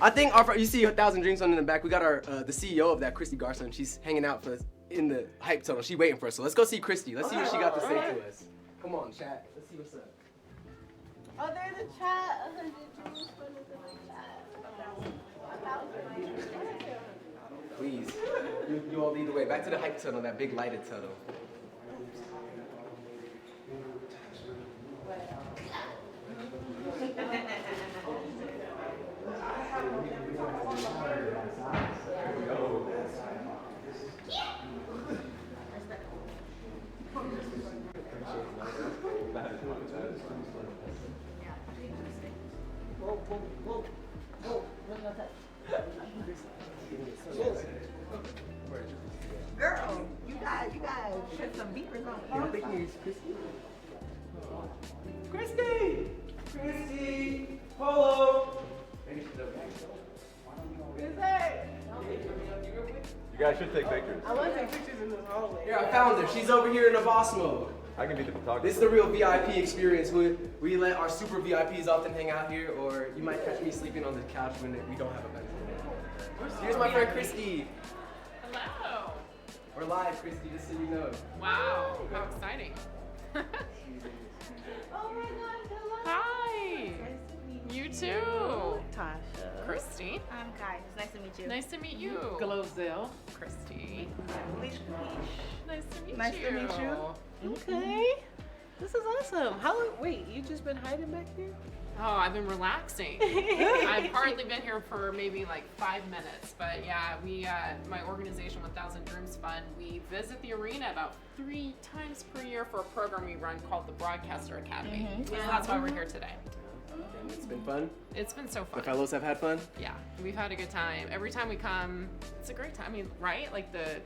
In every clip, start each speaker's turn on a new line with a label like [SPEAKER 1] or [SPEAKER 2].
[SPEAKER 1] I think you see 1,000 Dreams Fund in the back. We got our the CEO of that, Christy Garson. She's hanging out for us in the hype tunnel. She's waiting for us. So let's go see Christy. Let's see what she got to say to us. Come on, chat. Let's see what's up.
[SPEAKER 2] Oh, there's a chat. 100 Dreams Fund is in the chat. 1,000.
[SPEAKER 1] Please, you all lead the way. Back to the hype tunnel, that big lighted tunnel.
[SPEAKER 2] Girl, you guys put some beepers on.
[SPEAKER 1] Christy! Christy! Polo!
[SPEAKER 3] You guys should take pictures.
[SPEAKER 2] I want to take pictures in this hallway.
[SPEAKER 1] Here, I found her. She's over here in the boss mode.
[SPEAKER 3] I can be the photographer.
[SPEAKER 1] This is the real VIP experience. We let our super VIPs often hang out here, or you might catch me sleeping on the couch when we don't have a bed. Here's my friend Christy.
[SPEAKER 4] Hello.
[SPEAKER 1] We're live, Christy, just so you know.
[SPEAKER 4] Wow, how exciting.
[SPEAKER 2] Oh my gosh, hello.
[SPEAKER 4] Hi. You too.
[SPEAKER 2] Tasha.
[SPEAKER 4] Christy.
[SPEAKER 5] I'm Kai. It's nice to meet you.
[SPEAKER 4] Nice to meet you.
[SPEAKER 6] Glozell.
[SPEAKER 4] Christy.
[SPEAKER 5] Nice
[SPEAKER 4] Nice to meet
[SPEAKER 5] Nice
[SPEAKER 4] you.
[SPEAKER 5] to meet you.
[SPEAKER 6] Okay. This is awesome. Wait, you just been hiding back here?
[SPEAKER 4] Oh, I've been relaxing. I've hardly been here for maybe like 5 minutes, but yeah, my organization, 1,000 Dreams Fund, we visit the arena about 3 times per year for a program we run called the Broadcaster Academy. So that's why we're here today.
[SPEAKER 1] And it's been fun.
[SPEAKER 4] It's been so fun.
[SPEAKER 1] The fellows have had fun.
[SPEAKER 4] Yeah, we've had a good time. Every time we come, it's a great time. I mean, right? Like the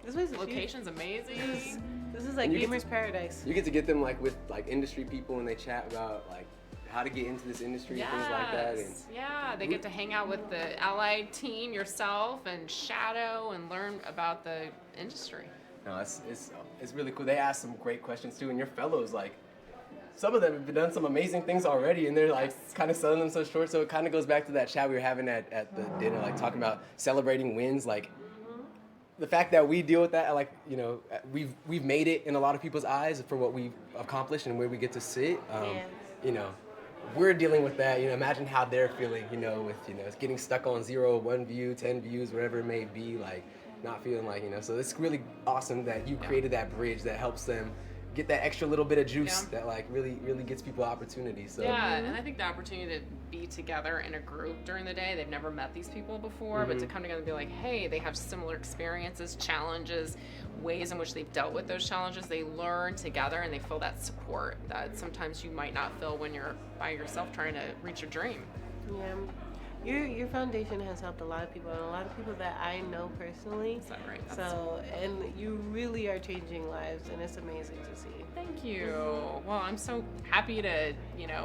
[SPEAKER 6] This place is
[SPEAKER 4] location's amazing.
[SPEAKER 6] This is like
[SPEAKER 1] And you get
[SPEAKER 6] Gamers Paradise.
[SPEAKER 1] You get to get them like with like industry people and they chat about like how to get into this industry and things like that. And
[SPEAKER 4] Yeah, they get to hang out with the allied team, yourself, and shadow and learn about the industry.
[SPEAKER 1] no, it's really cool. They ask some great questions too, and your fellows like. Some of them have done some amazing things already, and they're like kind of selling them so short. So it kind of goes back to that chat we were having at the dinner, like talking about celebrating wins. Like the fact that we deal with that, like we've made it in a lot of people's eyes for what we've accomplished and where we get to sit. We're dealing with that. Imagine how they're feeling. With getting stuck on 0, 1 view, 10 views, whatever it may be. Like not feeling like So it's really awesome that you created that bridge that helps them get that extra little bit of juice that like really gets people opportunity. So
[SPEAKER 4] Yeah, and I think the opportunity to be together in a group during the day, they've never met these people before, but to come together and be like, hey, they have similar experiences, challenges, ways in which they've dealt with those challenges. They learn together and they feel that support that sometimes you might not feel when you're by yourself trying to reach your dream.
[SPEAKER 6] Yeah. Your foundation has helped a lot of people, and a lot of people that I know personally.
[SPEAKER 4] Is that right?
[SPEAKER 6] So, and you really are changing lives, and it's amazing to see.
[SPEAKER 4] Thank you. Well, I'm so happy to,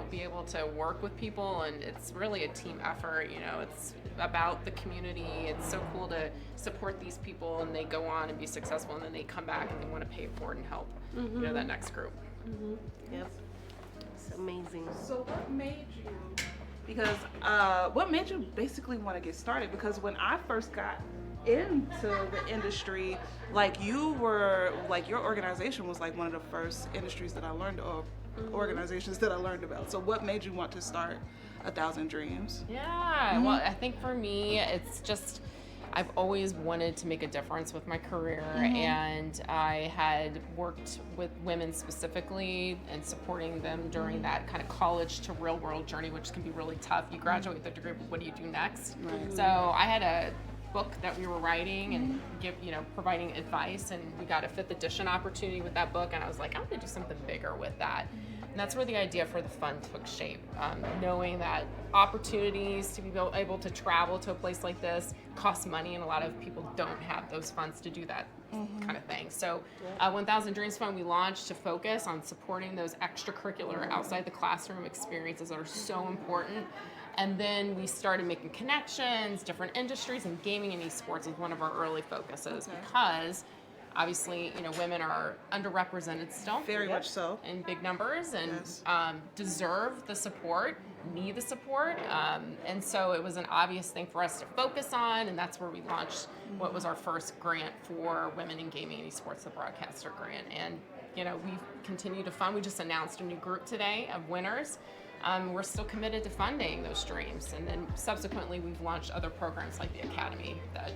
[SPEAKER 4] be able to work with people, and it's really a team effort. It's about the community. It's so cool to support these people, and they go on and be successful, and then they come back and they want to pay it forward and help, that next group.
[SPEAKER 6] Yep. It's amazing.
[SPEAKER 5] So what made you? Because what made you basically want to get started? Because when I first got into the industry, your organization was like one of the first industries that I learned, or organizations that I learned about. So what made you want to start 1,000 Dreams?
[SPEAKER 4] Yeah, well, I think for me, it's just, I've always wanted to make a difference with my career, and I had worked with women specifically and supporting them during that kind of college to real world journey, which can be really tough. You graduate with a degree, but what do you do next? Right. So I had a book that we were writing and providing advice, and we got a 5th edition opportunity with that book, and I was like, I'm gonna do something bigger with that. And that's where the idea for the fund took shape. Knowing that opportunities to be able to travel to a place like this costs money, and a lot of people don't have those funds to do that kind of thing. So 1,000 Dreams Fund, we launched to focus on supporting those extracurricular outside the classroom experiences that are so important. And then we started making connections, different industries, and gaming and esports was one of our early focuses because Obviously, women are underrepresented still.
[SPEAKER 5] Very much so.
[SPEAKER 4] In big numbers, and
[SPEAKER 5] Yes.
[SPEAKER 4] deserve the support, need the support. And so it was an obvious thing for us to focus on, and that's where we launched what was our first grant for women in gaming and esports, the Broadcaster Grant. And we've continued to fund. We just announced a new group today of winners. We're still committed to funding those streams, and then subsequently we've launched other programs like the Academy that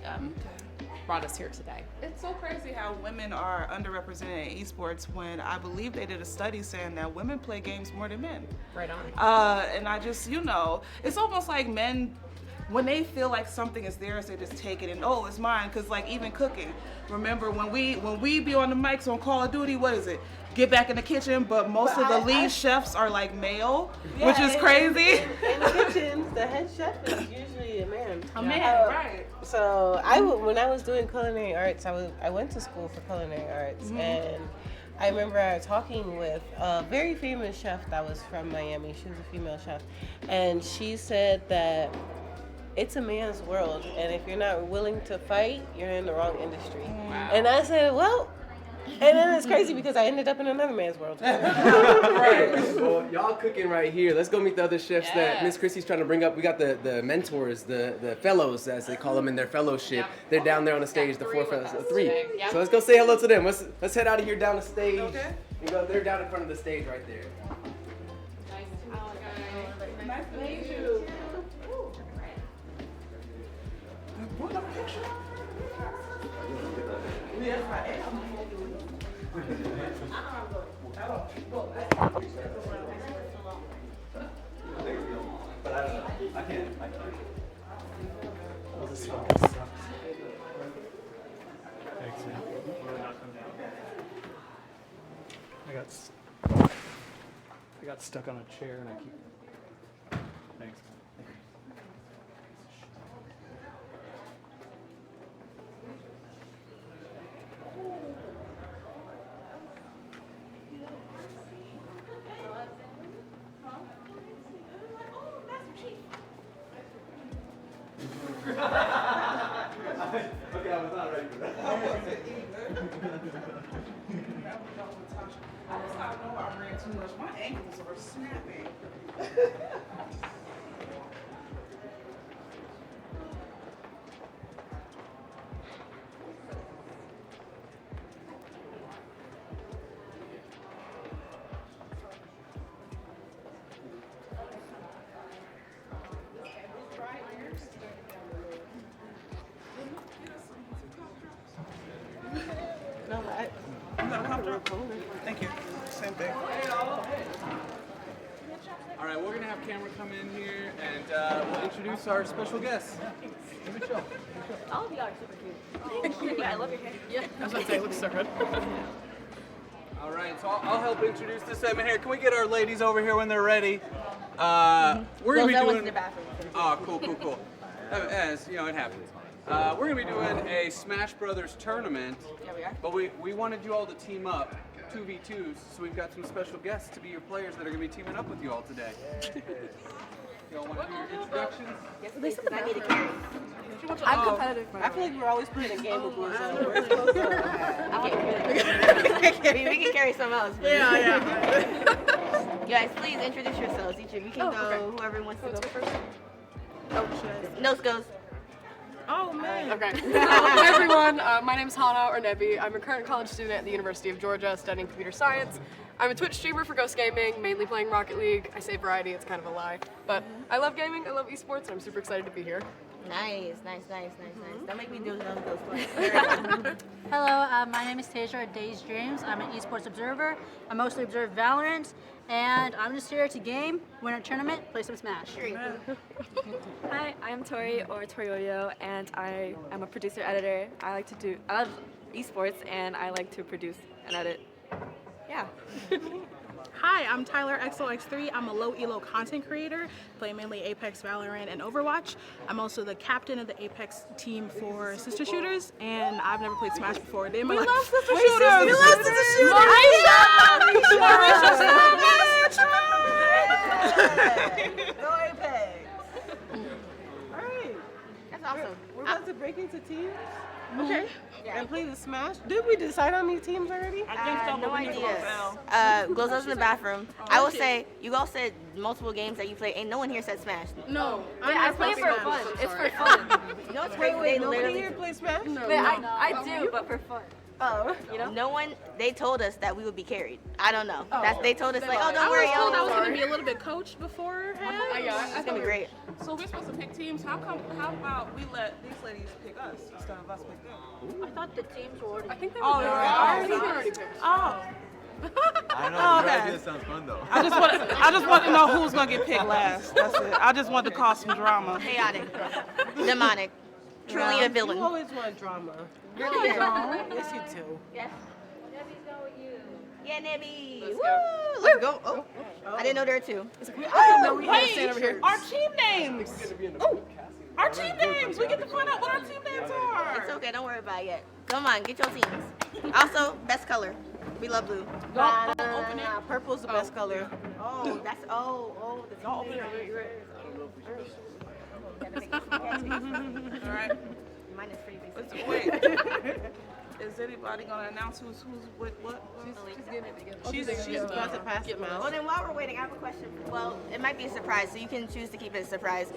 [SPEAKER 4] brought us here today.
[SPEAKER 5] It's so crazy how women are underrepresented in esports when I believe they did a study saying that women play games more than men.
[SPEAKER 4] Right on.
[SPEAKER 5] And I just, it's almost like men, when they feel like something is theirs, they just take it and, oh, it's mine. Because like even cooking, remember when we be on the mics on Call of Duty, what is it? Get back in the kitchen, but most of the lead chefs are like male, which is crazy.
[SPEAKER 6] In the kitchens, the head chef is usually a man.
[SPEAKER 5] A man, right.
[SPEAKER 6] So when I was doing culinary arts, I went to school for culinary arts, and I remember talking with a very famous chef that was from Miami. She was a female chef, and she said that it's a man's world, and if you're not willing to fight, you're in the wrong industry.
[SPEAKER 4] Wow.
[SPEAKER 6] And I said, well. And then it's crazy because I ended up in another man's world.
[SPEAKER 1] Right. Well, y'all cooking right here. Let's go meet the other chefs that
[SPEAKER 4] Yes.
[SPEAKER 1] Miss Chrissy's trying to bring up. We got the mentors, the fellows, as they call them in their fellowship.
[SPEAKER 4] Yep.
[SPEAKER 1] They're down there on the stage, the
[SPEAKER 4] Three
[SPEAKER 1] four
[SPEAKER 4] with
[SPEAKER 1] fellows.
[SPEAKER 4] us
[SPEAKER 1] Three.
[SPEAKER 4] today. Yep.
[SPEAKER 1] So let's go say hello to them. Let's head out of here down the stage.
[SPEAKER 5] Okay.
[SPEAKER 1] You go, they're down in front of the stage right there.
[SPEAKER 5] Nice to meet you.
[SPEAKER 3] But I don't know. I can't.
[SPEAKER 7] Thanks, man. I got stuck on a chair and I keep. Thanks.
[SPEAKER 3] Okay, I was not ready for that.
[SPEAKER 5] I know I ran too much. My ankles are snapping.
[SPEAKER 6] No,
[SPEAKER 5] You got a cough drop? Thank you. Same thing.
[SPEAKER 8] All right, we're gonna have camera come in here and we'll introduce our special guest.
[SPEAKER 2] All of you are super cute. Yeah, I love your hair. Yeah.
[SPEAKER 8] I was about to say, it looks so good. All right, so I'll help introduce this segment here. Can we get our ladies over here when they're ready? We're gonna be
[SPEAKER 2] that one's
[SPEAKER 8] doing.
[SPEAKER 2] in the bathroom.
[SPEAKER 8] Oh, cool. As you know, it happens. We're gonna be doing a Smash Brothers tournament.
[SPEAKER 2] Yeah, we are.
[SPEAKER 8] But we wanted you all to team up, 2v2s, so we've got some special guests to be your players that are going to be teaming up with you all today. Y'all want to do your introductions?
[SPEAKER 2] They said that I need to carry.
[SPEAKER 5] I'm competitive.
[SPEAKER 6] I feel like we're always playing a game of Blue Zone.
[SPEAKER 2] We can carry some else. Yeah. Guys, please introduce yourselves. Each of you can go. Whoever wants to go first. Nose goes.
[SPEAKER 9] Oh man. Okay. Hi everyone. My name is Hana or Nebi. I'm a current college student at the University of Georgia studying computer science. I'm a Twitch streamer for Ghost Gaming, mainly playing Rocket League. I say variety, it's kind of a lie. But I love gaming, I love esports, and I'm super excited to be here.
[SPEAKER 2] Nice. Don't make me do nose goes twice.
[SPEAKER 10] Hello, my name is Tasia at Days Dreams. I'm an esports observer. I mostly observe Valorant, and I'm just here to game, win a tournament, play some Smash.
[SPEAKER 11] Hi, I'm Tori or Torioyo, and I am a producer editor. I love esports, and I like to produce and edit. Yeah.
[SPEAKER 9] Hi, I'm Tyler XOX3. I'm a low elo content creator, play mainly Apex, Valorant, and Overwatch. I'm also the captain of the Apex team for Sister Shooters, and I've never played Smash before. We love Sister Shooters! We love Sister Shooters!
[SPEAKER 6] Go Apex! Alright.
[SPEAKER 2] That's awesome.
[SPEAKER 6] We're about to break into teams. Okay. And play the Smash. Did we decide on these teams already?
[SPEAKER 5] I think so,
[SPEAKER 2] No
[SPEAKER 5] but we need to
[SPEAKER 2] idea. Glozo's in the bathroom. I will say, you all said multiple games that you play. Ain't no one here said Smash.
[SPEAKER 9] No,
[SPEAKER 11] I play for fun. It's for fun.
[SPEAKER 2] You know what's crazy? They
[SPEAKER 6] Nobody
[SPEAKER 2] literally
[SPEAKER 6] here play Smash?
[SPEAKER 11] But I do, but for fun.
[SPEAKER 6] Oh.
[SPEAKER 2] You know, no one. They told us that we would be carried. I don't know. They told us like, oh, don't
[SPEAKER 9] I
[SPEAKER 2] worry,
[SPEAKER 9] was told I
[SPEAKER 2] y'all.
[SPEAKER 9] was going to be a little bit coached beforehand.
[SPEAKER 2] It's gonna be great.
[SPEAKER 5] So we're supposed to pick teams. How about we let these ladies pick us instead of us pick them?
[SPEAKER 10] I thought the teams were already.
[SPEAKER 9] I think they
[SPEAKER 5] Oh,
[SPEAKER 9] were
[SPEAKER 5] they're
[SPEAKER 9] already
[SPEAKER 5] already
[SPEAKER 9] picked.
[SPEAKER 5] Oh.
[SPEAKER 3] I don't know. Your
[SPEAKER 5] Okay.
[SPEAKER 3] idea sounds fun though.
[SPEAKER 5] I just want to know who's gonna get picked last. That's it. I just want to cause some drama.
[SPEAKER 2] Chaotic, demonic, truly a villain.
[SPEAKER 6] You always want drama.
[SPEAKER 2] Really?
[SPEAKER 6] Yes, you do.
[SPEAKER 2] Yes. Yeah, Nebby. Woo! Let's go. Oh, I didn't know there were two.
[SPEAKER 6] I didn't know we had to stand over
[SPEAKER 5] Wait,
[SPEAKER 6] here.
[SPEAKER 5] our team names. Oh, our team names. We get to find out what our team names are.
[SPEAKER 2] It's okay. Don't worry about it yet. Come on, get your teams. Also, best color. We love blue.
[SPEAKER 6] Nah, purple's the best color.
[SPEAKER 2] Oh, that's the
[SPEAKER 5] Don't open it. All right.
[SPEAKER 2] Mine is pretty big.
[SPEAKER 5] Let's wait. Is anybody gonna announce who's with what? She's
[SPEAKER 6] about to pass them
[SPEAKER 2] Well,
[SPEAKER 6] out.
[SPEAKER 2] then while we're waiting, I have a question. Well, it might be a surprise, so you can choose to keep it a surprise.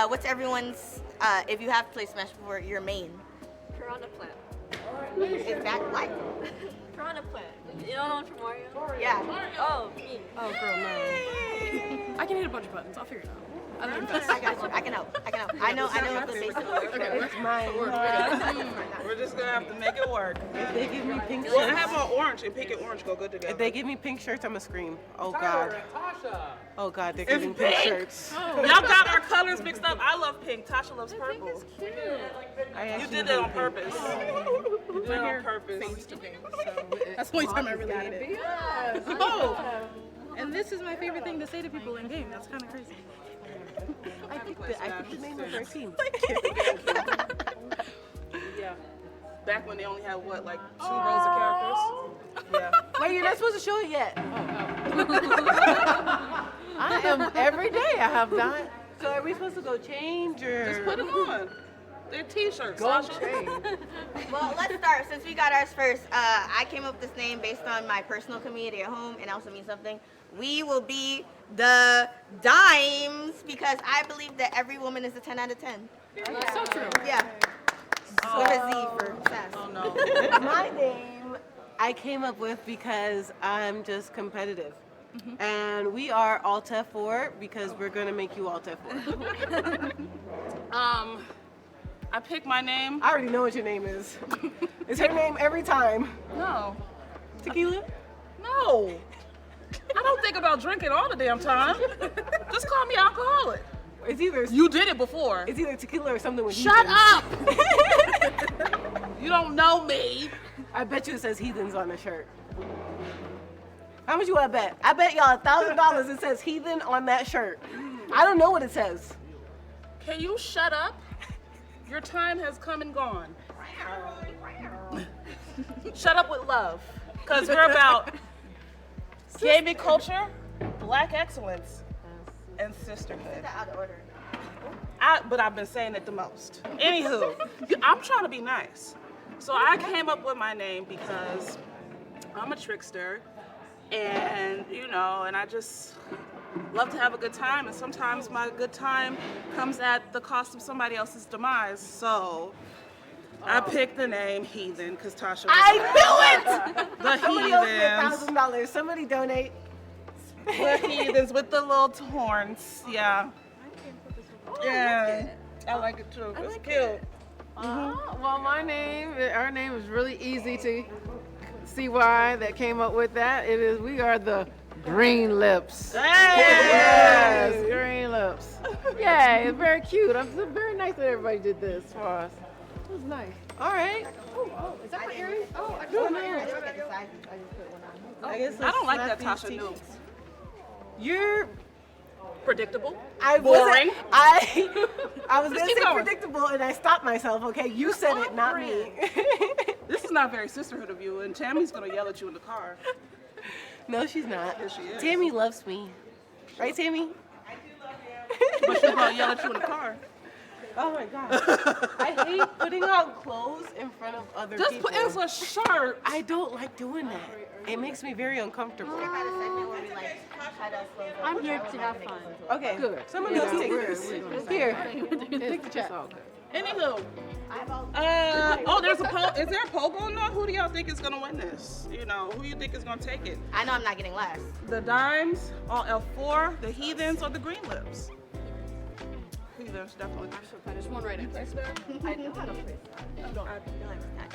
[SPEAKER 2] What's everyone's, if you have to play Smash before, your main?
[SPEAKER 11] Piranha Plant.
[SPEAKER 2] Is that like?
[SPEAKER 11] Piranha Plant. You don't know from Mario?
[SPEAKER 2] Yeah.
[SPEAKER 11] Oh, me.
[SPEAKER 6] Oh, girl, no.
[SPEAKER 9] I can hit a bunch of buttons. I'll figure it out.
[SPEAKER 2] I got you. I can help. I know what the basic
[SPEAKER 6] It's mine.
[SPEAKER 5] We're just gonna have to make it work.
[SPEAKER 6] If they give me pink
[SPEAKER 5] Well, I
[SPEAKER 6] shirts,
[SPEAKER 5] have on orange and pink and orange go good together.
[SPEAKER 6] if they give me pink shirts, I'm gonna scream. Oh God.
[SPEAKER 8] Tasha.
[SPEAKER 6] Oh God, they're
[SPEAKER 5] It's
[SPEAKER 6] giving pink
[SPEAKER 5] pink.
[SPEAKER 6] shirts.
[SPEAKER 5] Y'all got our colors mixed up. I love pink. Tasha loves purple. You did that on purpose. You did it on purpose.
[SPEAKER 9] That's the only time I really hate it. Oh, and this is my favorite thing to say to people in game. That's kind of crazy.
[SPEAKER 6] I picked the name of our team.
[SPEAKER 5] Yeah. Back when they only had what, like 2 rows of characters? Yeah.
[SPEAKER 6] Wait, you're not supposed to show it yet. I am every day. I have not. So are we supposed to go change or?
[SPEAKER 5] Just put them on. They're t-shirts.
[SPEAKER 6] Go
[SPEAKER 5] Sasha.
[SPEAKER 6] change.
[SPEAKER 2] Well, let's start. Since we got ours first, I came up with this name based on my personal community at home, and it also means something. We will be the Dimes because I believe that every woman is a 10 out of 10.
[SPEAKER 9] That's so true.
[SPEAKER 2] Yeah. With a Z for sass.
[SPEAKER 5] Oh no.
[SPEAKER 6] My name I came up with because I'm just competitive. And we are Alta 4 because we're gonna make you Alta 4.
[SPEAKER 5] I picked my name.
[SPEAKER 6] I already know what your name is. It's her name every time.
[SPEAKER 5] No.
[SPEAKER 6] Tequila?
[SPEAKER 5] No. I don't think about drinking all the damn time. Just call me alcoholic.
[SPEAKER 6] It's either
[SPEAKER 5] You did it before.
[SPEAKER 6] it's either tequila or something with
[SPEAKER 5] Shut
[SPEAKER 6] heathens.
[SPEAKER 5] up! You don't know me.
[SPEAKER 6] I bet you it says heathens on the shirt. How much you want to bet? I bet y'all $1,000 it says heathen on that shirt. I don't know what it says.
[SPEAKER 5] Can you shut up? Your time has come and gone. Shut up with love. Because we're about gaming culture, black excellence, and sisterhood.
[SPEAKER 2] Out of order.
[SPEAKER 5] But I've been saying it the most. Anywho, I'm trying to be nice. So I came up with my name because I'm a trickster, and and I just love to have a good time, and sometimes my good time comes at the cost of somebody else's demise. So I picked the name Heathen because Tasha was
[SPEAKER 6] I knew it!
[SPEAKER 5] the
[SPEAKER 6] Somebody owes me
[SPEAKER 5] Heathens.
[SPEAKER 6] $1,000. Somebody donate.
[SPEAKER 5] The Heathens with the little horns. Yeah. Yeah. I like it too. It's cute.
[SPEAKER 12] Well, our name is really easy to see why that came up with that. We are the Green Lips.
[SPEAKER 5] Hey!
[SPEAKER 12] Yes, Green Lips. Yeah, it's very cute. It's very nice that everybody did this for us. It was nice.
[SPEAKER 6] All right.
[SPEAKER 12] Oh, is that my earring? Oh, I
[SPEAKER 2] I
[SPEAKER 12] don't
[SPEAKER 2] didn't
[SPEAKER 12] know.
[SPEAKER 2] look at the size. I just put one on.
[SPEAKER 6] I guess
[SPEAKER 5] I don't like
[SPEAKER 6] let's
[SPEAKER 5] that
[SPEAKER 6] slap
[SPEAKER 5] Tasha
[SPEAKER 6] these
[SPEAKER 5] knew.
[SPEAKER 6] t-shirts. You're
[SPEAKER 5] Predictable.
[SPEAKER 6] I
[SPEAKER 5] Boring.
[SPEAKER 6] wasn't- I was
[SPEAKER 5] Just
[SPEAKER 6] gonna
[SPEAKER 5] keep
[SPEAKER 6] say
[SPEAKER 5] going.
[SPEAKER 6] predictable and I stopped myself. Okay, you said it, not me.
[SPEAKER 5] This is not very sisterhood of you, and Tammy's gonna yell at you in the car.
[SPEAKER 6] No, she's not.
[SPEAKER 5] Yes, she is.
[SPEAKER 6] Tammy loves me, right, Tammy?
[SPEAKER 5] But she's gonna yell at you in the car.
[SPEAKER 6] Oh my god. I hate putting on clothes in front of other
[SPEAKER 5] Just
[SPEAKER 6] people.
[SPEAKER 5] put as a shirt.
[SPEAKER 6] I don't like doing that. It makes me very uncomfortable.
[SPEAKER 10] I'm here to have fun.
[SPEAKER 6] Okay, good. Someone else take this. Here.
[SPEAKER 12] Take the chat.
[SPEAKER 5] Anywho, there's a poll. Is there a poll going on? Who do y'all think is gonna win this? You know, who you think is gonna take it?
[SPEAKER 2] I know I'm not getting last.
[SPEAKER 5] The Dimes, all L4, the Heathens, or the Green Lips? Heathens, definitely.
[SPEAKER 9] There's one right in there.
[SPEAKER 2] I know how to play.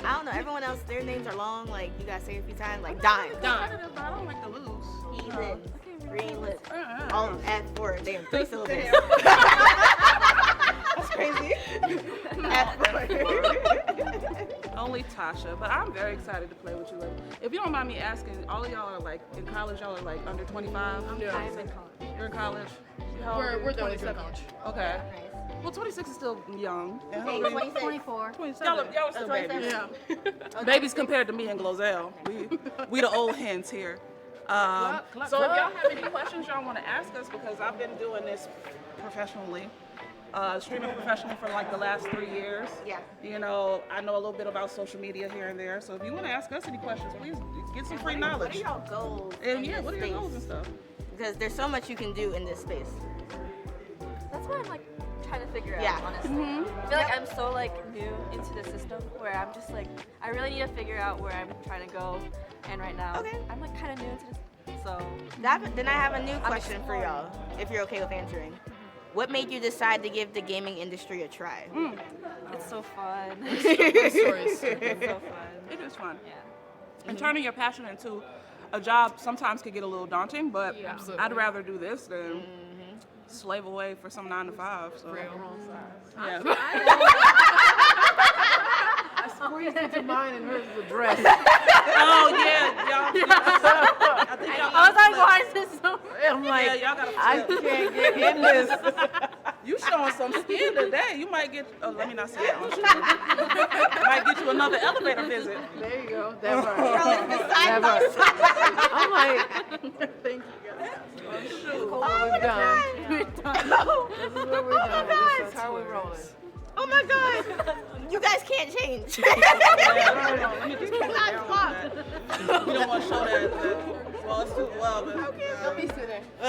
[SPEAKER 2] I don't know. Everyone else, their names are long. Like you gotta say it a few times. Like Dime.
[SPEAKER 5] I don't like to lose.
[SPEAKER 2] Heathen. Green Lips. All F4. Damn, 3 syllables.
[SPEAKER 6] That's crazy.
[SPEAKER 5] Only Tasha, but I'm very excited to play with you. If you don't mind me asking, all of y'all are like in college. Y'all are like under 25.
[SPEAKER 9] I'm in college.
[SPEAKER 5] You're in college.
[SPEAKER 9] We're the only 27.
[SPEAKER 5] Okay. Well, 26 is still young.
[SPEAKER 2] Hey, 26.
[SPEAKER 10] 24.
[SPEAKER 5] Y'all are still babies.
[SPEAKER 9] Yeah.
[SPEAKER 5] Babies compared to me and Glozell. We the old hens here. So if y'all have any questions y'all want to ask us, because I've been doing this professionally, streaming professionally for like the last 3 years.
[SPEAKER 2] Yeah.
[SPEAKER 5] You know, I know a little bit about social media here and there. So if you want to ask us any questions, please get some free knowledge.
[SPEAKER 2] What are y'all goals?
[SPEAKER 5] And
[SPEAKER 2] in
[SPEAKER 5] yeah,
[SPEAKER 2] this
[SPEAKER 5] what are your
[SPEAKER 2] space?
[SPEAKER 5] goals and stuff?
[SPEAKER 2] Because there's so much you can do in this space.
[SPEAKER 11] That's what I'm like trying to figure
[SPEAKER 2] Yeah.
[SPEAKER 11] out, honestly. I feel like I'm so like new into the system where I'm just like, I really need to figure out where I'm trying to go. And right now, I'm like kind of new into this. So
[SPEAKER 2] Then I have a new question for y'all, if you're okay with answering. What made you decide to give the gaming industry a try?
[SPEAKER 11] it's so fun.
[SPEAKER 9] Stories.
[SPEAKER 11] It's so fun.
[SPEAKER 5] It is fun.
[SPEAKER 11] Yeah.
[SPEAKER 5] And turning your passion into a job sometimes can get a little daunting, but
[SPEAKER 9] Yeah, absolutely.
[SPEAKER 5] I'd rather do this than slave away for some 9 to 5. So. Yeah.
[SPEAKER 12] I squeezed into mine and hers was a dress.
[SPEAKER 5] Oh yeah, y'all. I think y'all.
[SPEAKER 10] I was like, why is this so?
[SPEAKER 12] I'm like,
[SPEAKER 5] Yeah, y'all gotta
[SPEAKER 12] I
[SPEAKER 5] flip.
[SPEAKER 12] can't get in this.
[SPEAKER 5] You showing some skin today. You might get. Oh, let me not say that on stream. Might get you another elevator visit.
[SPEAKER 12] There you go. That part. That part. I'm like, thank you guys.
[SPEAKER 2] Oh,
[SPEAKER 12] We're done. We're done. This is what we're doing. This is how we're rolling.
[SPEAKER 2] Oh my God! You guys can't change.
[SPEAKER 5] Let me just pull it down a little bit. We don't want to show that. Well, it's too well, but
[SPEAKER 12] Let me sit there.
[SPEAKER 5] I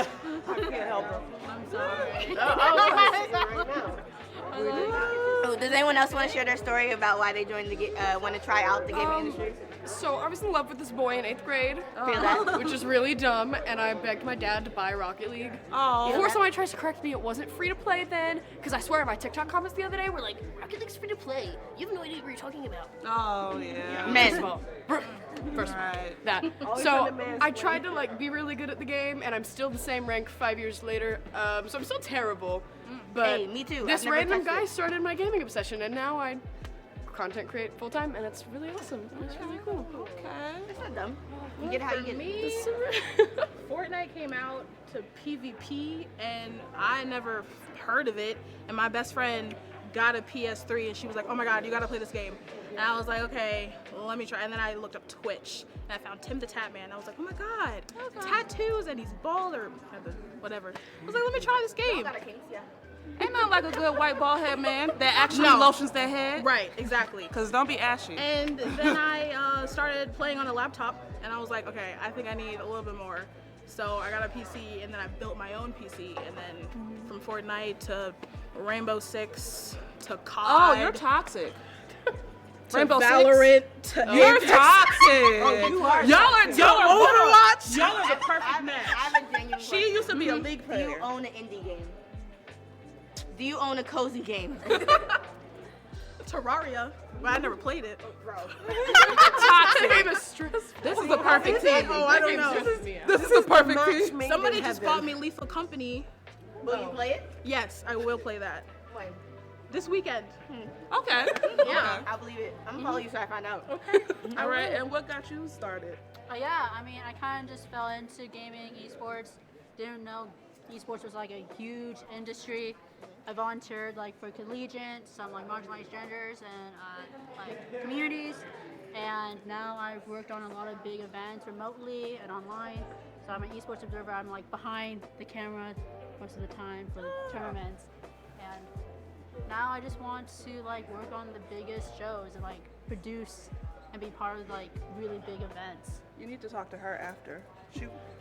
[SPEAKER 5] can't help it.
[SPEAKER 10] I'm sorry.
[SPEAKER 12] Right now.
[SPEAKER 2] Oh, does anyone else want to share their story about why they joined want to try out the gaming industry?
[SPEAKER 9] So I was in love with this boy in 8th grade,
[SPEAKER 2] Feel that?
[SPEAKER 9] which is really dumb, and I begged my dad to buy Rocket League.
[SPEAKER 5] Oh.
[SPEAKER 9] Before somebody tries to correct me, it wasn't free to play then, because I swear my TikTok comments the other day were like, Rocket League's free to play. You have no idea what you're talking about.
[SPEAKER 5] Oh yeah.
[SPEAKER 9] First of all,
[SPEAKER 5] Right.
[SPEAKER 9] that. So I tried to like be really good at the game, and I'm still the same rank 5 years later. So I'm still terrible. But
[SPEAKER 2] Hey, me too.
[SPEAKER 9] this
[SPEAKER 2] I've never
[SPEAKER 9] random
[SPEAKER 2] touched
[SPEAKER 9] guy
[SPEAKER 2] it.
[SPEAKER 9] started my gaming obsession, and now I content create full time, and it's really awesome. It's really cool.
[SPEAKER 5] Okay.
[SPEAKER 2] It's not dumb. You get how you get.
[SPEAKER 13] Me, Fortnite came out to PvP and I never heard of it. And my best friend got a PS3 and she was like, "Oh my God, you gotta play this game." And I was like, "Okay, well, let me try." And then I looked up Twitch and I found Tim the Tap Man. I was like, "Oh my God, tattoos and he's bald or whatever." I was like, "Let me try this game."
[SPEAKER 5] Ain't nothing like a good white bald head man that actually
[SPEAKER 13] No.
[SPEAKER 5] lotions their head.
[SPEAKER 13] Right, exactly.
[SPEAKER 5] Cause don't be ashy.
[SPEAKER 13] And then I started playing on a laptop, and I was like, okay, I think I need a little bit more. So I got a PC, and then I built my own PC, and then from Fortnite to Rainbow Six to COD.
[SPEAKER 5] Oh, you're toxic.
[SPEAKER 13] to
[SPEAKER 5] Rainbow
[SPEAKER 13] Valorant
[SPEAKER 5] Six?
[SPEAKER 13] to
[SPEAKER 5] You're
[SPEAKER 13] Apex.
[SPEAKER 5] toxic.
[SPEAKER 2] Oh, you are
[SPEAKER 5] y'all are
[SPEAKER 13] Overwatch.
[SPEAKER 5] Y'all are the perfect match.
[SPEAKER 2] I have a genuine
[SPEAKER 5] She
[SPEAKER 2] question.
[SPEAKER 5] used to be a league
[SPEAKER 2] Do you
[SPEAKER 5] player.
[SPEAKER 2] own an indie game? Do you own a cozy game?
[SPEAKER 13] Terraria, but I never played it.
[SPEAKER 5] Toxic.
[SPEAKER 9] Game is stressful.
[SPEAKER 5] This is the perfect team.
[SPEAKER 13] Oh, I don't know.
[SPEAKER 5] This is the perfect team.
[SPEAKER 13] Somebody just bought me Lethal Company.
[SPEAKER 2] Will you play it?
[SPEAKER 13] Yes, I will play that
[SPEAKER 2] When?
[SPEAKER 13] this weekend.
[SPEAKER 5] Okay.
[SPEAKER 2] Yeah, I believe it. I'm gonna follow you so I find out.
[SPEAKER 5] All right. And what got you started?
[SPEAKER 10] Yeah, I mean, I kind of just fell into gaming, esports. Didn't know esports was like a huge industry. I volunteered like for collegiate, some like marginalized genders and like communities. And now I've worked on a lot of big events remotely and online. So I'm an esports observer. I'm like behind the camera most of the time for the tournaments. And now I just want to like work on the biggest shows and like produce and be part of like really big events.
[SPEAKER 5] You need to talk to her after.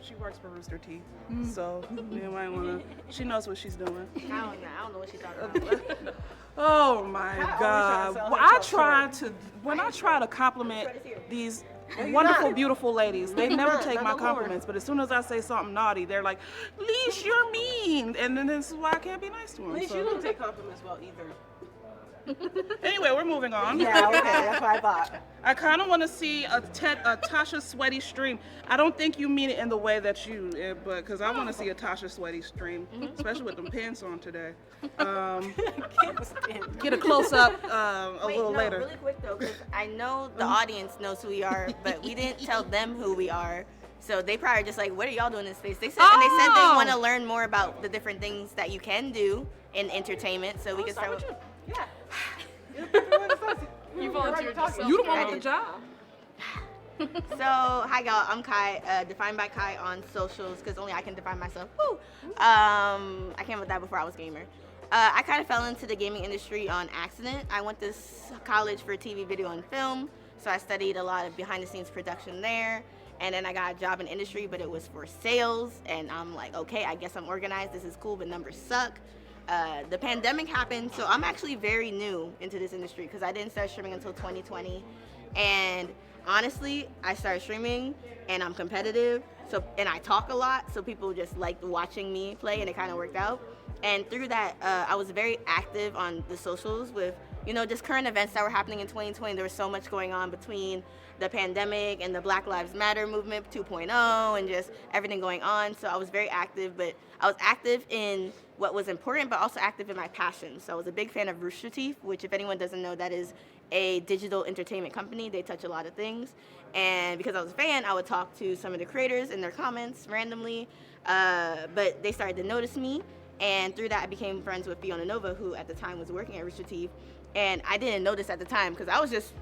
[SPEAKER 5] She works for Rooster Teeth, so you might wanna. She knows what she's doing.
[SPEAKER 2] I don't know what she's talking about.
[SPEAKER 5] Oh my God! Well, I try to compliment these wonderful, beautiful ladies. They never take my compliments, but as soon as I say something naughty, they're like, "Leash, you're mean," and then this is why I can't be nice to them.
[SPEAKER 6] Leash, you don't take compliments well either.
[SPEAKER 5] Anyway, we're moving on.
[SPEAKER 6] Yeah, okay, that's what I thought.
[SPEAKER 5] I kind of want to see a Tasha sweaty stream. I don't think you mean it in the way that you, but because I want to see a Tasha sweaty stream, especially with them pants on today. Get a close up a little later.
[SPEAKER 2] Really quick though, because I know the audience knows who we are, but we didn't tell them who we are. So they probably just like, what are y'all doing in this space? They said, and they said they want to learn more about the different things that you can do in entertainment. So we can start with you.
[SPEAKER 6] Yeah.
[SPEAKER 9] You volunteered yourself.
[SPEAKER 5] You the one with the job.
[SPEAKER 2] So, hi y'all, I'm Kai, defined by Kai on socials, because only I can define myself. Woo! I came with that before I was a gamer. I kind of fell into the gaming industry on accident. I went to college for TV, video, and film, so I studied a lot of behind-the-scenes production there, and then I got a job in industry, but it was for sales, and I'm like, okay, I guess I'm organized, this is cool, but numbers suck. The pandemic happened, so I'm actually very new into this industry because I didn't start streaming until 2020. And honestly, I started streaming and I'm competitive, and I talk a lot, so people just liked watching me play, and it kind of worked out. And through that, I was very active on the socials with, just current events that were happening in 2020. There was so much going on between the pandemic and the Black Lives Matter movement 2.0 and just everything going on. So I was very active, but I was active in what was important, but also active in my passion. So I was a big fan of Rooster Teeth, which if anyone doesn't know, that is a digital entertainment company. They touch a lot of things. And because I was a fan, I would talk to some of the creators in their comments randomly, but they started to notice me. And through that, I became friends with Fiona Nova, who at the time was working at Rooster Teeth. And I didn't notice at the time because I was just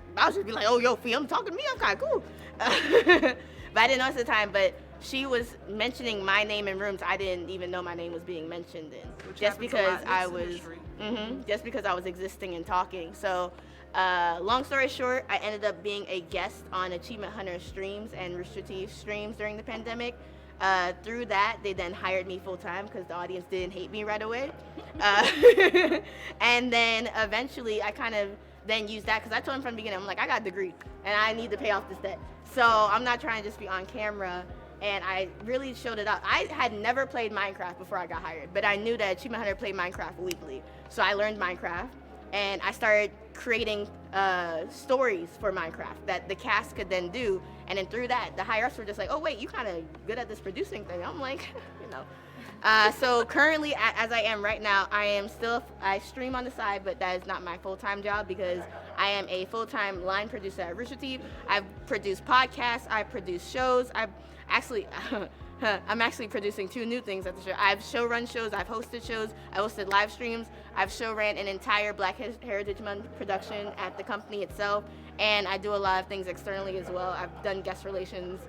[SPEAKER 2] be like, oh, yo, Fiona talking to me, I'm kind of cool. But I didn't notice at the time, but she was mentioning my name in rooms I didn't even know my name was being mentioned in. Just because I was existing and talking. So long story short, I ended up being a guest on Achievement Hunter streams and Rooster Teeth streams during the pandemic. Through that, they then hired me full-time because the audience didn't hate me right away. And then eventually I kind of then used that because I told them from the beginning, I'm like, I got a degree and I need to pay off this debt. So I'm not trying to just be on camera, and I really showed it up. I had never played Minecraft before I got hired, but I knew that Achievement Hunter played Minecraft weekly. So I learned Minecraft and I started creating stories for Minecraft that the cast could then do. And then through that, the higher ups were just like, oh wait, you kind of good at this producing thing. I'm like, So currently, as I am right now, I stream on the side, but that is not my full-time job because I am a full-time line producer at Rooster Teeth. I've produced podcasts, I produce shows. I'm actually producing 2 new things at the show. I've show-run shows, I've hosted shows, I hosted live streams, I've show-ran an entire Black Heritage Month production at the company itself, and I do a lot of things externally as well. I've done guest relations.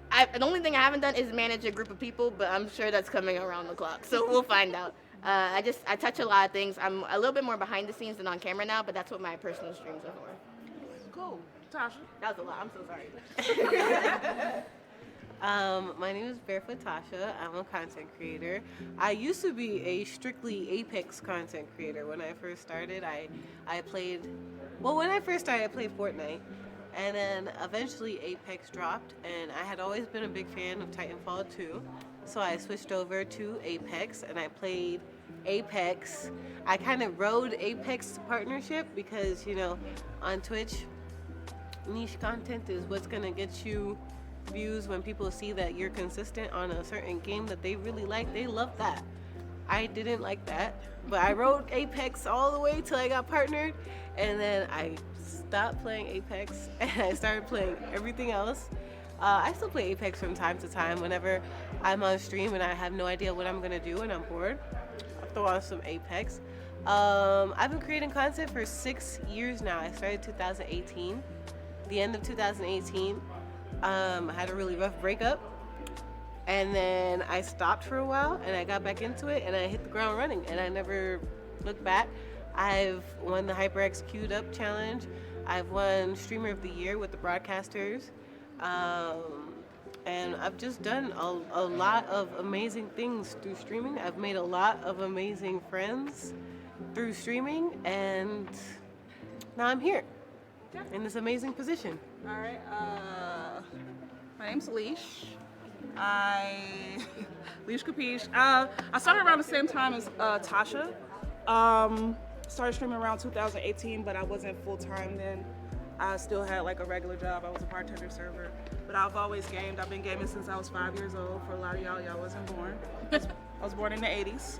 [SPEAKER 2] The only thing I haven't done is manage a group of people, but I'm sure that's coming around the clock, so we'll find out. I touch a lot of things. I'm a little bit more behind the scenes than on camera now, but that's what my personal streams are for.
[SPEAKER 5] Cool. Tasha?
[SPEAKER 2] That was a lot. I'm so sorry.
[SPEAKER 6] My name is Barefoot Tasha. I'm a content creator. I used to be a strictly Apex content creator. When I first started, I played Fortnite. And then eventually Apex dropped, and I had always been a big fan of Titanfall 2. So I switched over to Apex, and I played Apex. I kind of rode Apex partnership because, on Twitch, niche content is what's going to get you views when people see that you're consistent on a certain game that they really like. They love that. I didn't like that, but I rode Apex all the way till I got partnered, and then I stopped playing Apex and I started playing everything else. I still play Apex from time to time whenever I'm on stream and I have no idea what I'm gonna do and I'm bored. I'll throw on some Apex. I've been creating content for 6 years now. I started 2018. The end of 2018, I had a really rough breakup, and then I stopped for a while and I got back into it and I hit the ground running and I never looked back. I've won the HyperX Queued Up Challenge. I've won Streamer of the Year with the broadcasters. And I've just done a lot of amazing things through streaming. I've made a lot of amazing friends through streaming, and now I'm here in this amazing position.
[SPEAKER 5] All right. My name's Leash. Leash Capiche. I started around the same time as Tasha. Started streaming around 2018, but I wasn't full time then. I still had like a regular job. I was a bartender server, but I've always gamed. I've been gaming since I was 5 years old. For a lot of y'all wasn't born. I was born in the 80s,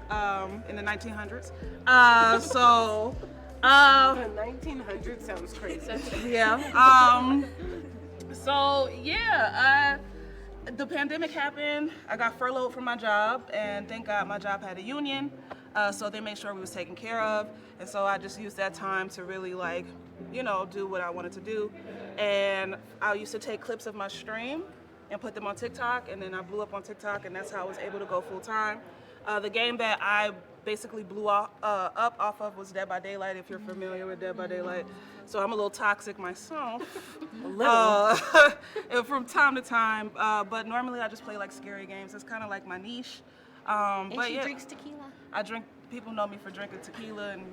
[SPEAKER 5] in the 1900s.
[SPEAKER 6] The 1900s sounds crazy.
[SPEAKER 5] Yeah. The pandemic happened. I got furloughed from my job, and thank God my job had a union, so they made sure we was taken care of. And so I just used that time to really do what I wanted to do. And I used to take clips of my stream and put them on TikTok, and then I blew up on TikTok, and that's how I was able to go full time. The game that I basically blew up off of was Dead by Daylight, if you're familiar with Dead by Daylight. So I'm a little toxic myself. From time to time, but normally I just play like scary games. It's kind of like my niche.
[SPEAKER 2] She drinks tequila.
[SPEAKER 5] I drink. People know me for drinking tequila and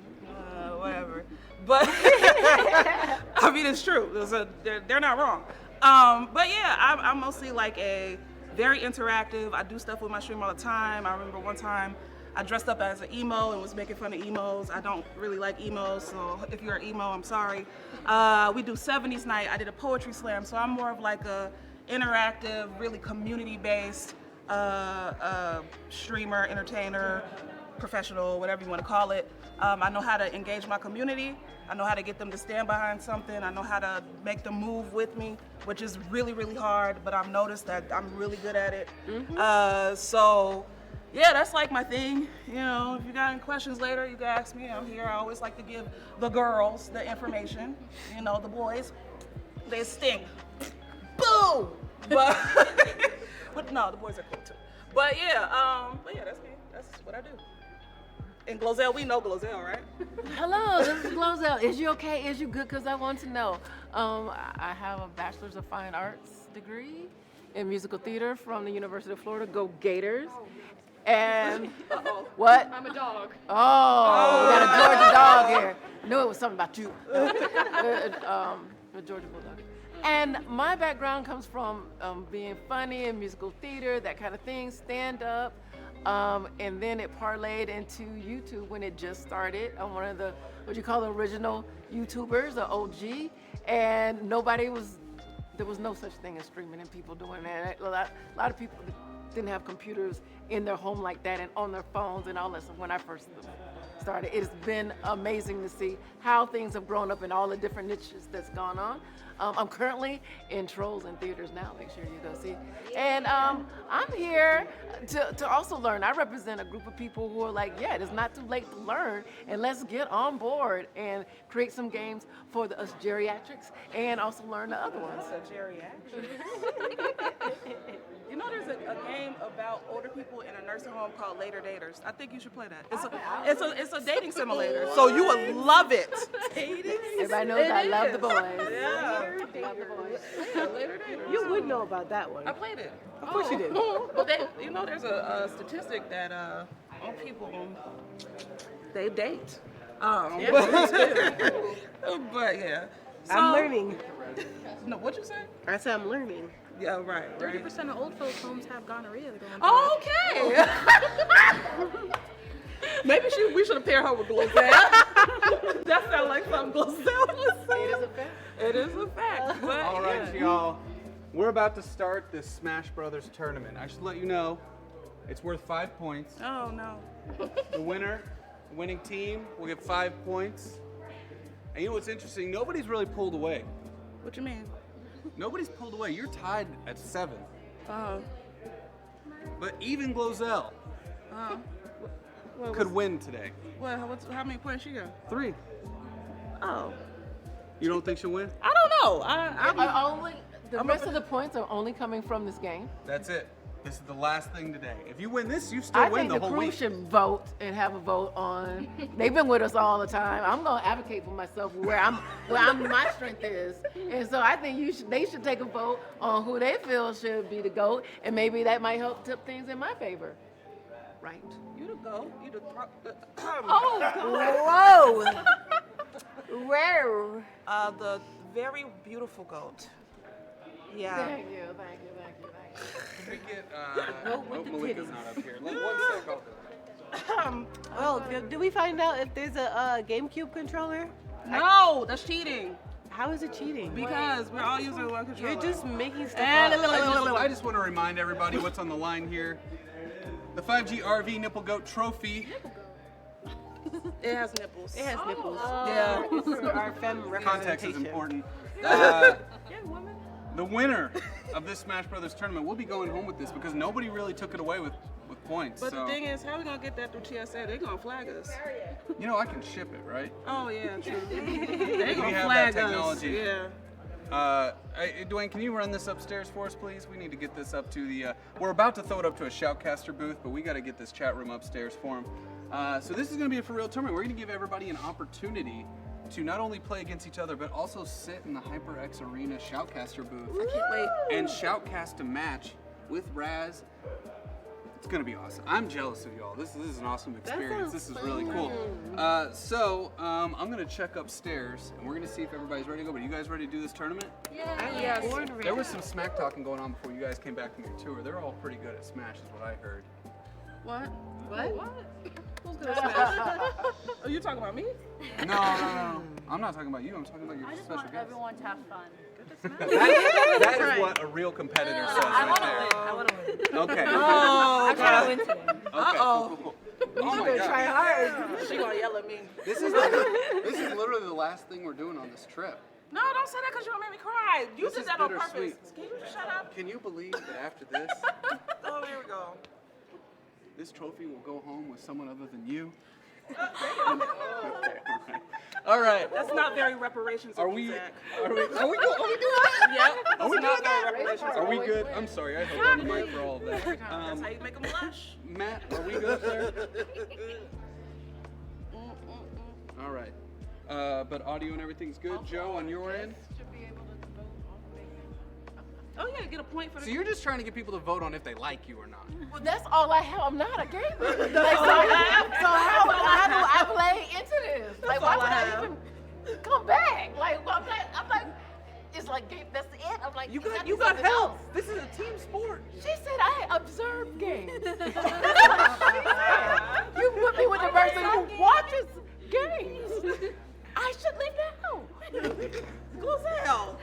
[SPEAKER 5] whatever. But I mean, it's true. They're not wrong. I'm mostly like a very interactive. I do stuff with my stream all the time. I remember one time I dressed up as an emo and was making fun of emos. I don't really like emos, so if you're an emo, I'm sorry. We do 70s night. I did a poetry slam, so I'm more of like a interactive, really community-based streamer, entertainer, professional, whatever you want to call it. I know how to engage my community. I know how to get them to stand behind something. I know how to make them move with me, which is really, really hard, but I've noticed that I'm really good at it. That's like my thing. If you got any questions later, you can ask me. I'm here. I always like to give the girls the information. The boys, they stink. Boom! But no, the boys are cool too. But that's me. That's what I do. And Glozell, we know Glozell, right?
[SPEAKER 12] Hello, this is Glozell. Is you okay? Is you good? Because I want to know. I have a Bachelor's of Fine Arts degree in musical theater from the University of Florida. Go Gators. And what?
[SPEAKER 9] I'm a dog.
[SPEAKER 12] Oh, we got a Georgia dog here. Knew it was something about you. The Georgia Bulldog. And my background comes from being funny in musical theater, that kind of thing, stand up. And then it parlayed into YouTube when it just started. I'm one of the, what you call the original YouTubers, the OG. And there was no such thing as streaming and people doing that. A lot of people didn't have computers in their home like that and on their phones and all that stuff when I first started. It has been amazing to see how things have grown up in all the different niches that's gone on. I'm currently in Trolls in theaters now. Make sure you go see. And I'm here to also learn. I represent a group of people who are like, yeah, it is not too late to learn, and let's get on board and create some games for us geriatrics and also learn the other ones.
[SPEAKER 5] There's a game about older people in a nursing home called Later Daters. I think you should play that. It's a dating simulator, so you would love it.
[SPEAKER 12] Everybody knows I love the boys.
[SPEAKER 5] Yeah.
[SPEAKER 12] Love the boys.
[SPEAKER 5] Later Daters.
[SPEAKER 6] You would know about that one.
[SPEAKER 5] I played it.
[SPEAKER 6] Of course you did.
[SPEAKER 5] But there's a statistic that old people, they date. But yeah.
[SPEAKER 6] I'm learning.
[SPEAKER 5] No, what'd you say?
[SPEAKER 6] I said I'm learning.
[SPEAKER 5] Yeah, right.
[SPEAKER 13] 30% of old folks' homes have gonorrhea.
[SPEAKER 5] Okay. Maybe we should have paired her with Glozell. That sounds like something Glozell would say.
[SPEAKER 12] It is a fact.
[SPEAKER 5] It is a fact. But
[SPEAKER 8] All right, y'all. We're about to start this Smash Brothers tournament. I should let you know, it's worth 5 points.
[SPEAKER 5] Oh no.
[SPEAKER 8] The winning team will get 5 points. And you know what's interesting? Nobody's really pulled away.
[SPEAKER 5] What you mean?
[SPEAKER 8] Nobody's pulled away. You're tied at 7.
[SPEAKER 5] Oh.
[SPEAKER 8] But even Glozell could win today.
[SPEAKER 5] How many points she got?
[SPEAKER 8] 3.
[SPEAKER 5] Oh.
[SPEAKER 8] You don't think she'll win?
[SPEAKER 5] I don't know.
[SPEAKER 12] The rest of the points are only coming from this game.
[SPEAKER 8] That's it. This is the last thing today. If you win this, you still
[SPEAKER 12] I
[SPEAKER 8] win
[SPEAKER 12] think
[SPEAKER 8] the
[SPEAKER 12] the
[SPEAKER 8] whole
[SPEAKER 12] crew
[SPEAKER 8] week.
[SPEAKER 12] should vote and have a vote on. They've been with us all the time. I'm gonna advocate for myself where my strength is, and so I think they should take a vote on who they feel should be the GOAT, and maybe that might help tip things in my favor. Right.
[SPEAKER 5] You the GOAT. You the
[SPEAKER 6] Oh, whoa. Where?
[SPEAKER 5] The very beautiful GOAT. Yeah.
[SPEAKER 12] Thank you, thank you, thank you, thank you.
[SPEAKER 8] Can we get, Malika's not up here. One sec, I'll do it.
[SPEAKER 6] Oh, did we find out if there's a GameCube controller?
[SPEAKER 5] No, that's cheating.
[SPEAKER 6] How is it cheating?
[SPEAKER 5] Because we're all using one controller.
[SPEAKER 6] You're just making stuff
[SPEAKER 8] I just want to remind everybody what's on the line here. The 5G RV Nipple Goat Trophy.
[SPEAKER 5] It has nipples.
[SPEAKER 6] It has nipples.
[SPEAKER 5] Yeah.
[SPEAKER 6] For our femme
[SPEAKER 8] Context is
[SPEAKER 6] representation.
[SPEAKER 8] important. The winner of this Smash Brothers tournament will be going home with this because nobody really took it away with points.
[SPEAKER 5] But
[SPEAKER 8] so.
[SPEAKER 5] the thing is, how are we going to get that through TSA? They're going to flag us.
[SPEAKER 8] You know, I can ship it, right?
[SPEAKER 5] Oh, yeah, true. They're
[SPEAKER 8] We
[SPEAKER 5] going to
[SPEAKER 8] have
[SPEAKER 5] flag
[SPEAKER 8] that technology.
[SPEAKER 5] us. Yeah.
[SPEAKER 8] Dwayne, can you run this upstairs for us, please? We need to get this up to the. We're about to throw it up to a Shoutcaster booth, but we got to get this chat room upstairs for him. So this is going to be a for real tournament. We're going to give everybody an opportunity to not only play against each other, but also sit in the HyperX Arena Shoutcaster booth.
[SPEAKER 5] I can't wait.
[SPEAKER 8] And shoutcast a match with Raz. It's gonna be awesome. I'm jealous of y'all. This is an awesome experience. This is really cool. So I'm gonna check upstairs, and we're gonna see if everybody's ready to go. But are you guys ready to do this tournament?
[SPEAKER 5] Yes.
[SPEAKER 8] There was some smack talking going on before you guys came back from your tour. They're all pretty good at Smash, is what I heard.
[SPEAKER 5] What?
[SPEAKER 6] What?
[SPEAKER 5] Who's going to smash? Oh, you talking about me?
[SPEAKER 8] No. I'm not talking about you. I'm talking about your
[SPEAKER 10] I just
[SPEAKER 8] special
[SPEAKER 10] want
[SPEAKER 8] guest.
[SPEAKER 10] everyone to have fun.
[SPEAKER 8] That is what a real competitor says right there.
[SPEAKER 11] I want to win.
[SPEAKER 8] Okay.
[SPEAKER 11] Oh, I'm trying to win today.
[SPEAKER 8] Okay, cool. Oh my God.
[SPEAKER 6] Try hard.
[SPEAKER 5] She going to yell at me.
[SPEAKER 8] This is literally the last thing we're doing on this trip.
[SPEAKER 5] No, don't say that because you're going to make me cry. You
[SPEAKER 8] This
[SPEAKER 5] did
[SPEAKER 8] is
[SPEAKER 5] that on purpose.
[SPEAKER 8] bittersweet.
[SPEAKER 5] Can you just shut up?
[SPEAKER 8] Can you believe that after this,
[SPEAKER 5] Oh, here we go.
[SPEAKER 8] this trophy will go home with someone other than you? All right.
[SPEAKER 5] That's not very reparations.
[SPEAKER 8] Are we?
[SPEAKER 5] Zach.
[SPEAKER 8] Are we doing that?
[SPEAKER 5] Yep.
[SPEAKER 8] Are we
[SPEAKER 5] That's not
[SPEAKER 8] doing
[SPEAKER 5] very reparations.
[SPEAKER 8] Are we good? I'm sorry. I held on the mic for all of that.
[SPEAKER 5] That's how you make them blush.
[SPEAKER 8] Matt, are we good up there? All right. But audio and everything's good. Joe, on your end?
[SPEAKER 5] Oh, yeah, get a point for the.
[SPEAKER 8] So you're just trying to get people to vote on if they like you or not.
[SPEAKER 12] Well, that's all I have. I'm not a gamer. Like, so how do I play into this? Like, why would I even come back? Like, I'm like, it's like that's it. I'm like,
[SPEAKER 8] You
[SPEAKER 12] it's
[SPEAKER 8] got
[SPEAKER 12] gotta be something
[SPEAKER 8] help.
[SPEAKER 12] else.
[SPEAKER 8] This is a team sport.
[SPEAKER 12] She said I observe games. That's what she said. You put me with the person who watches games. I should leave now.
[SPEAKER 5] Go to hell.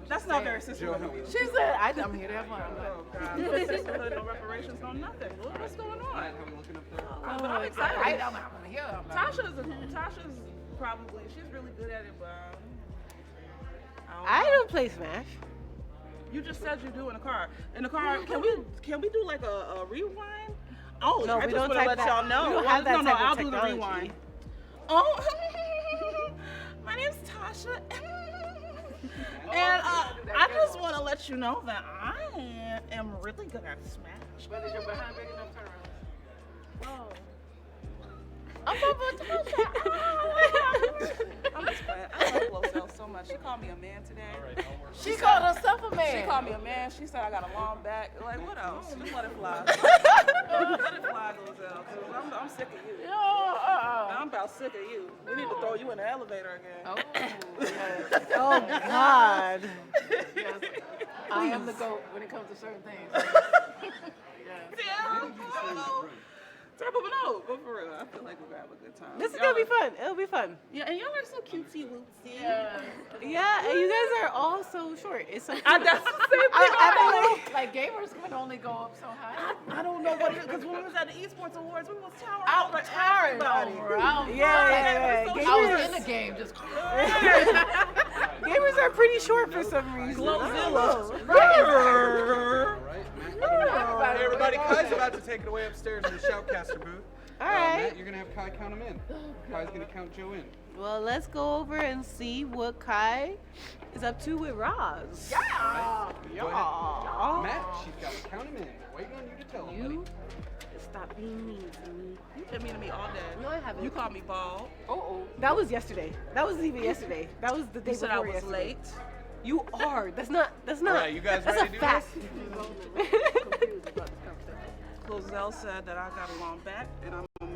[SPEAKER 5] That's not very sisterhood of you.
[SPEAKER 12] She said, I'm here to have fun.
[SPEAKER 5] Oh, God. No sisterhood, no reparations, no nothing. What's going on? But I'm excited.
[SPEAKER 12] I'm here.
[SPEAKER 5] Tasha's probably, she's really good at it, but
[SPEAKER 6] I don't play Smash.
[SPEAKER 5] You just said you do in the car. In the car, can we do like a rewind? Oh,
[SPEAKER 6] No,
[SPEAKER 5] I
[SPEAKER 6] we
[SPEAKER 5] just
[SPEAKER 6] don't
[SPEAKER 5] want to
[SPEAKER 6] type
[SPEAKER 5] let
[SPEAKER 6] that.
[SPEAKER 5] y'all know.
[SPEAKER 6] We don't have that
[SPEAKER 5] no,
[SPEAKER 6] type of
[SPEAKER 5] I'll do the
[SPEAKER 6] technology.
[SPEAKER 5] rewind. Oh, my name's Tasha. And I just want to let you know that I am really good at Smash.
[SPEAKER 12] Whether you're behind big enough, turn around.
[SPEAKER 5] Oh.
[SPEAKER 12] I'm so
[SPEAKER 5] I'm just glad. I love Blosel so much. She called me a man today.
[SPEAKER 12] She called herself a man.
[SPEAKER 5] She called me a man. She said I got a long back. Like, what else? Just let it fly. Let it fly, Blosel. Because I'm sick of you. I'm about sick of you. We need to throw you in the elevator again.
[SPEAKER 6] Oh, God.
[SPEAKER 12] Yes. I am the GOAT when it comes to certain things.
[SPEAKER 5] Terrible, but for real, I feel like we're gonna have a good time.
[SPEAKER 6] This is going to be fun. It'll be fun.
[SPEAKER 5] Yeah, and y'all are so cutesy wootsy.
[SPEAKER 6] Yeah, and you guys are all so short. It's so cute.
[SPEAKER 5] That's the same thing.
[SPEAKER 12] I feel like gamers can only go up so high.
[SPEAKER 5] I don't know what it is, because when we was at the Esports Awards, we was towering
[SPEAKER 12] Out
[SPEAKER 5] over
[SPEAKER 12] towering
[SPEAKER 5] everybody.
[SPEAKER 12] over.
[SPEAKER 6] Yeah.
[SPEAKER 12] I was in the game just.
[SPEAKER 6] Gamers are pretty short for some reason.
[SPEAKER 5] Glowzilla.
[SPEAKER 8] Hey everybody, Kai's about to take it away upstairs in the Shoutcaster booth.
[SPEAKER 6] All right.
[SPEAKER 8] Matt, you're gonna have Kai count them in. Kai's gonna count Joe in.
[SPEAKER 6] Well, let's go over and see what Kai is up to with Roz.
[SPEAKER 8] Right.
[SPEAKER 6] Yeah.
[SPEAKER 8] Go ahead. Matt, she's got to count him in. Waiting on you to tell him.
[SPEAKER 6] You
[SPEAKER 5] Stop being mean to me. You've been mean to me all day.
[SPEAKER 6] No, I haven't.
[SPEAKER 5] You called me bald.
[SPEAKER 6] That was yesterday. That wasn't even yesterday. That was the day
[SPEAKER 5] You said
[SPEAKER 6] before
[SPEAKER 5] I was
[SPEAKER 6] yesterday.
[SPEAKER 5] late.
[SPEAKER 6] You are. That's not.
[SPEAKER 8] All right, you guys
[SPEAKER 6] that's
[SPEAKER 8] ready
[SPEAKER 6] a
[SPEAKER 8] to do
[SPEAKER 6] fact.
[SPEAKER 8] this?
[SPEAKER 5] Closell said that I got a long back, and I'm